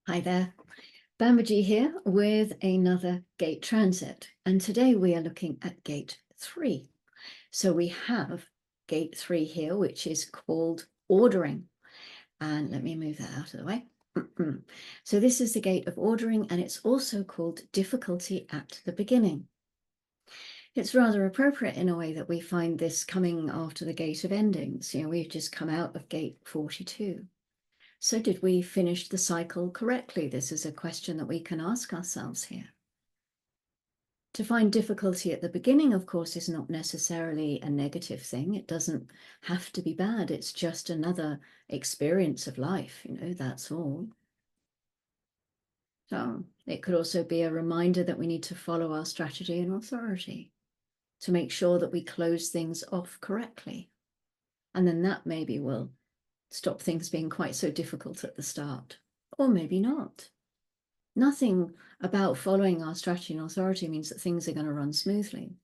Hi there, Bambaji here with another gate transit, and today we are looking at gate 3. So we have gate 3 here, which is called ordering, and let me move that out of the way. So this is the gate of ordering, and it's also called difficulty at the beginning. It's rather appropriate in a way that we find this coming after the gate of endings. We've just come out of gate 42. So did we finish the cycle correctly? This is a question that we can ask ourselves here. To find difficulty at the beginning, of course, is not necessarily a negative thing. It doesn't have to be bad. It's just another experience of life, that's all. So it could also be a reminder that we need to follow our strategy and authority to make sure that we close things off correctly. And then that maybe will stop things being quite so difficult at the start, or maybe not. Nothing about following our strategy and authority means that things are going to run smoothly.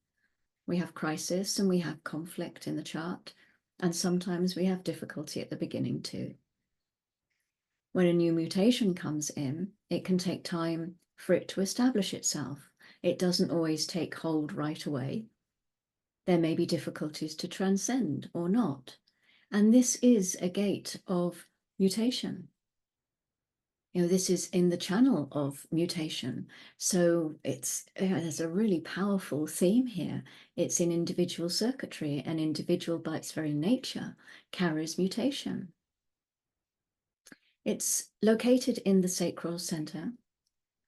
We have crisis and we have conflict in the chart, and sometimes we have difficulty at the beginning too. When a new mutation comes in, it can take time for it to establish itself. It doesn't always take hold right away. There may be difficulties to transcend or not. And this is a gate of mutation. This is in the channel of mutation. So there's a really powerful theme here. It's in individual circuitry, and individual by its very nature carries mutation. It's located in the Sacral Centre,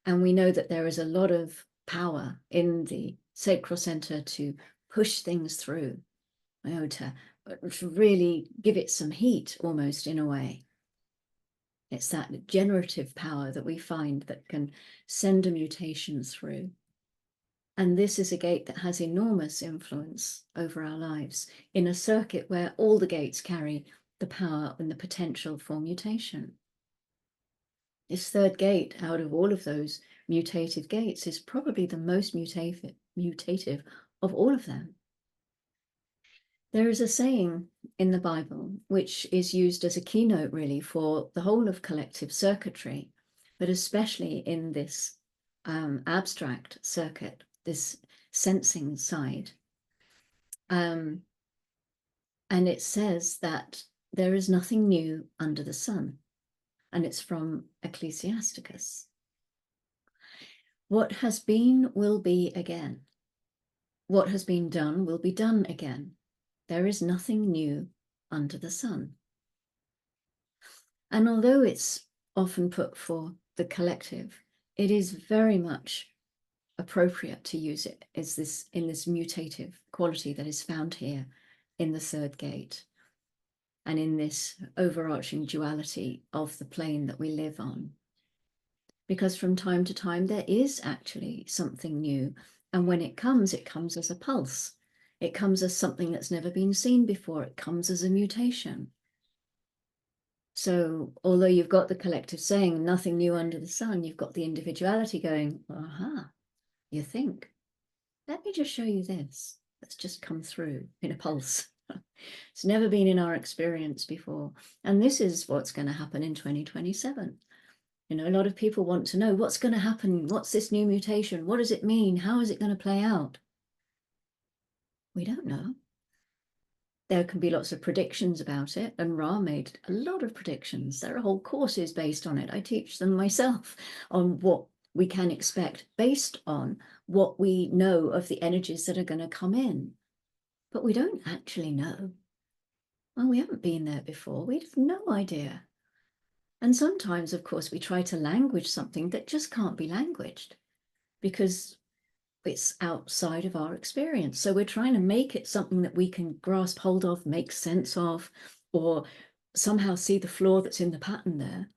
and we know that there is a lot of power in the Sacral Centre to push things through, to really give it some heat almost in a way. It's that generative power that we find that can send a mutation through. And this is a gate that has enormous influence over our lives in a circuit where all the gates carry the power and the potential for mutation. This third gate out of all of those mutative gates is probably the most mutative of all of them. There is a saying in the Bible, which is used as a keynote really for the whole of collective circuitry, but especially in this abstract circuit, this sensing side. And it says that there is nothing new under the sun. And it's from Ecclesiasticus. What has been will be again. What has been done will be done again. There is nothing new under the sun. And although it's often put for the collective, it is very much appropriate to use it as in this mutative quality that is found here in the third gate and in this overarching duality of the plane that we live on. Because from time to time, there is actually something new. And when it comes as a pulse. It comes as something that's never been seen before. It comes as a mutation. So although you've got the collective saying nothing new under the sun, you've got the individuality going, aha, you think. Let me just show you this. That's just come through in a pulse. It's never been in our experience before. And this is what's going to happen in 2027. A lot of people want to know what's going to happen. What's this new mutation? What does it mean? How is it going to play out? We don't know. There can be lots of predictions about it, and Ra made a lot of predictions. There are whole courses based on it. I teach them myself on what we can expect based on what we know of the energies that are going to come in. But we don't actually know. Well, we haven't been there before. We have no idea. And sometimes, of course, we try to language something that just can't be languaged because it's outside of our experience. So we're trying to make it something that we can grasp hold of, make sense of, or somehow see the flaw that's in the pattern there.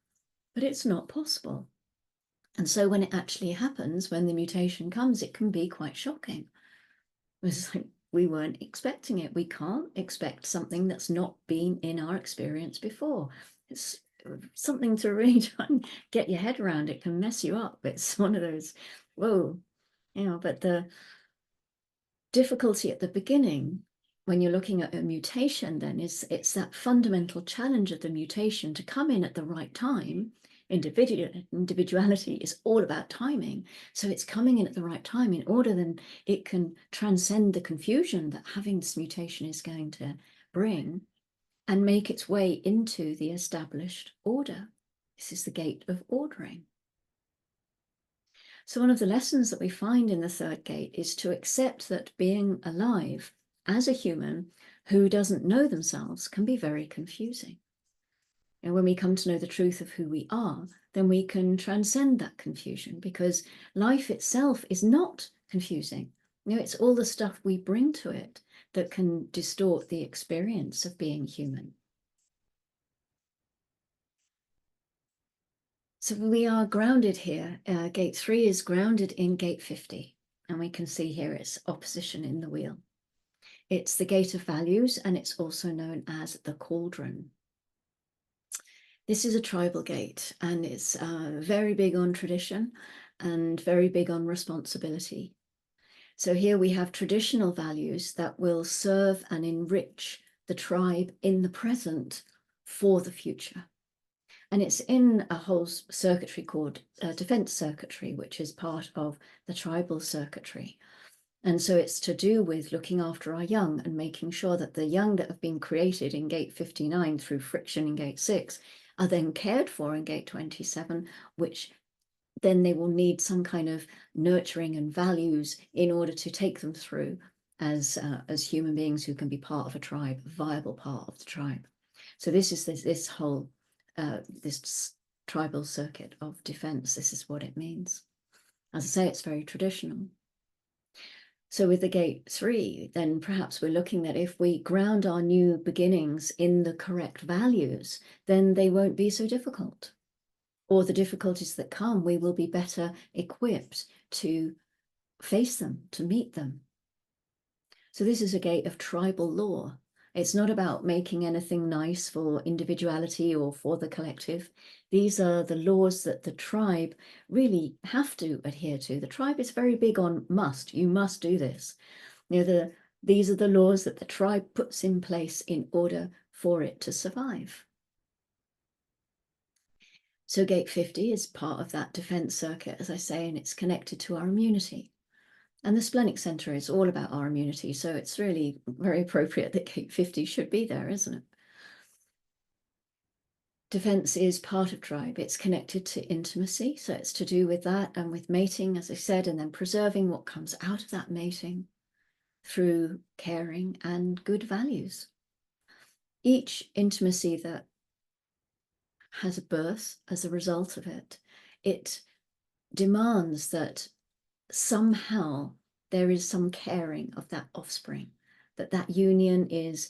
But it's not possible. And so when it actually happens, when the mutation comes, it can be quite shocking. It's like we weren't expecting it. We can't expect something that's not been in our experience before. It's something to really try and get your head around. It can mess you up. It's one of those, whoa. But the difficulty at the beginning, when you're looking at a mutation, then it's that fundamental challenge of the mutation to come in at the right time Individuality is all about timing. So it's coming in at the right time in order then it can transcend the confusion that having this mutation is going to bring and make its way into the established order. This is the gate of ordering. So one of the lessons that we find in the third gate is to accept that being alive as a human who doesn't know themselves can be very confusing. And when we come to know the truth of who we are, then we can transcend that confusion, because life itself is not confusing. It's all the stuff we bring to it that can distort the experience of being human. So we are grounded here. Gate 3 is grounded in gate 50. And we can see here its opposition in the wheel. It's the gate of values, and it's also known as the cauldron. This is a tribal gate, and it's very big on tradition and very big on responsibility. So here we have traditional values that will serve and enrich the tribe in the present for the future. And it's in a whole circuitry called defense circuitry, which is part of the tribal circuitry. And so it's to do with looking after our young and making sure that the young that have been created in gate 59 through friction in gate 6 are then cared for in gate 27, which then they will need some kind of nurturing and values in order to take them through as human beings who can be part of a tribe, a viable part of the tribe. So this is this whole this tribal circuit of defense. This is what it means. As I say, it's very traditional. So with the gate 3, then perhaps we're looking at if we ground our new beginnings in the correct values, then they won't be so difficult. Or the difficulties that come, we will be better equipped to face them, to meet them. So this is a gate of tribal law. It's not about making anything nice for individuality or for the collective. These are the laws that the tribe really have to adhere to. The tribe is very big on must. You must do this. These are the laws that the tribe puts in place in order for it to survive. So gate 50 is part of that defense circuit, as I say, and it's connected to our immunity. And the splenic center is all about our immunity. So it's really very appropriate that gate 50 should be there, isn't it? Defense is part of tribe. It's connected to intimacy. So it's to do with that and with mating, as I said, and then preserving what comes out of that mating through caring and good values. Each intimacy that has a birth as a result of it, it demands that somehow there is some caring of that offspring, that union is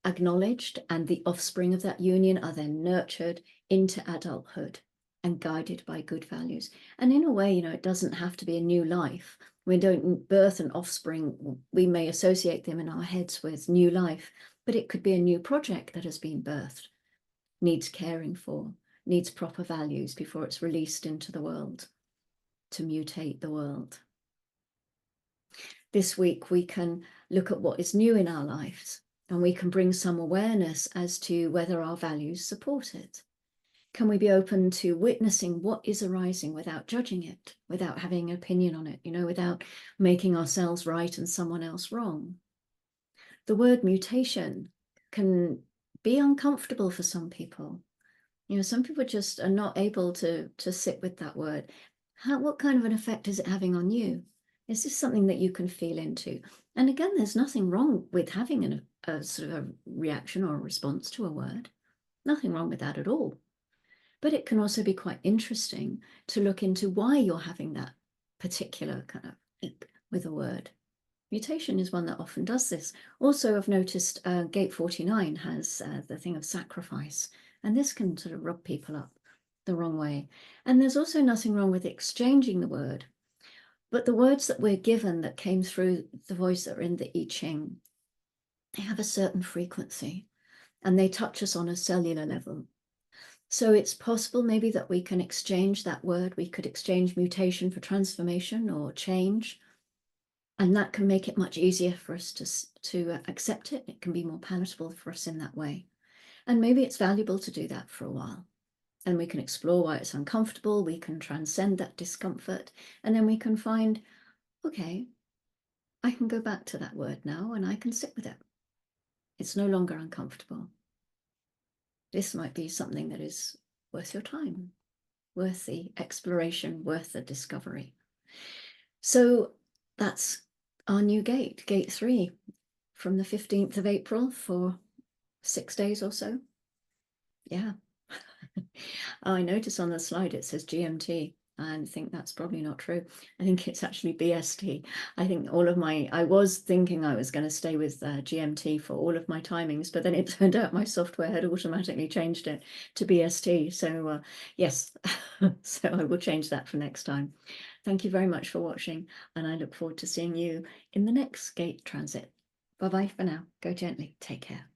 acknowledged, and the offspring of that union are then nurtured into adulthood and guided by good values. And in a way, it doesn't have to be a new life. We don't birth an offspring. We may associate them in our heads with new life, but it could be a new project that has been birthed, needs caring for, needs proper values before it's released into the world to mutate the world. This week, we can look at what is new in our lives, and we can bring some awareness as to whether our values support it. Can we be open to witnessing what is arising without judging it, without having an opinion on it, without making ourselves right and someone else wrong? The word mutation can be uncomfortable for some people. Some people just are not able to sit with that word. What kind of an effect is it having on you? Is this something that you can feel into? And again, there's nothing wrong with having a sort of a reaction or a response to a word. Nothing wrong with that at all. But it can also be quite interesting to look into why you're having that particular kind of eek with a word. Mutation is one that often does this. Also, I've noticed gate 49 has the thing of sacrifice, and this can sort of rub people up the wrong way. And there's also nothing wrong with exchanging the word, but the words that we're given that came through the voice that are in the I Ching, they have a certain frequency and they touch us on a cellular level. So it's possible maybe that we can exchange that word. We could exchange mutation for transformation or change. And that can make it much easier for us to accept it. It can be more palatable for us in that way. And maybe it's valuable to do that for a while. And we can explore why it's uncomfortable. We can transcend that discomfort. And then we can find, okay, I can go back to that word now and I can sit with it. It's no longer uncomfortable. This might be something that is worth your time, worth the exploration, worth the discovery. So that's our new gate, gate 3, from the 15th of April for 6 days or so. Yeah. I notice on the slide it says GMT. I think that's probably not true. I think it's actually BST. I think I was thinking I was going to stay with GMT for all of my timings, but then it turned out my software had automatically changed it to BST. So yes, so I will change that for next time. Thank you very much for watching, and I look forward to seeing you in the next gate transit. Bye-bye for now. Go gently. Take care.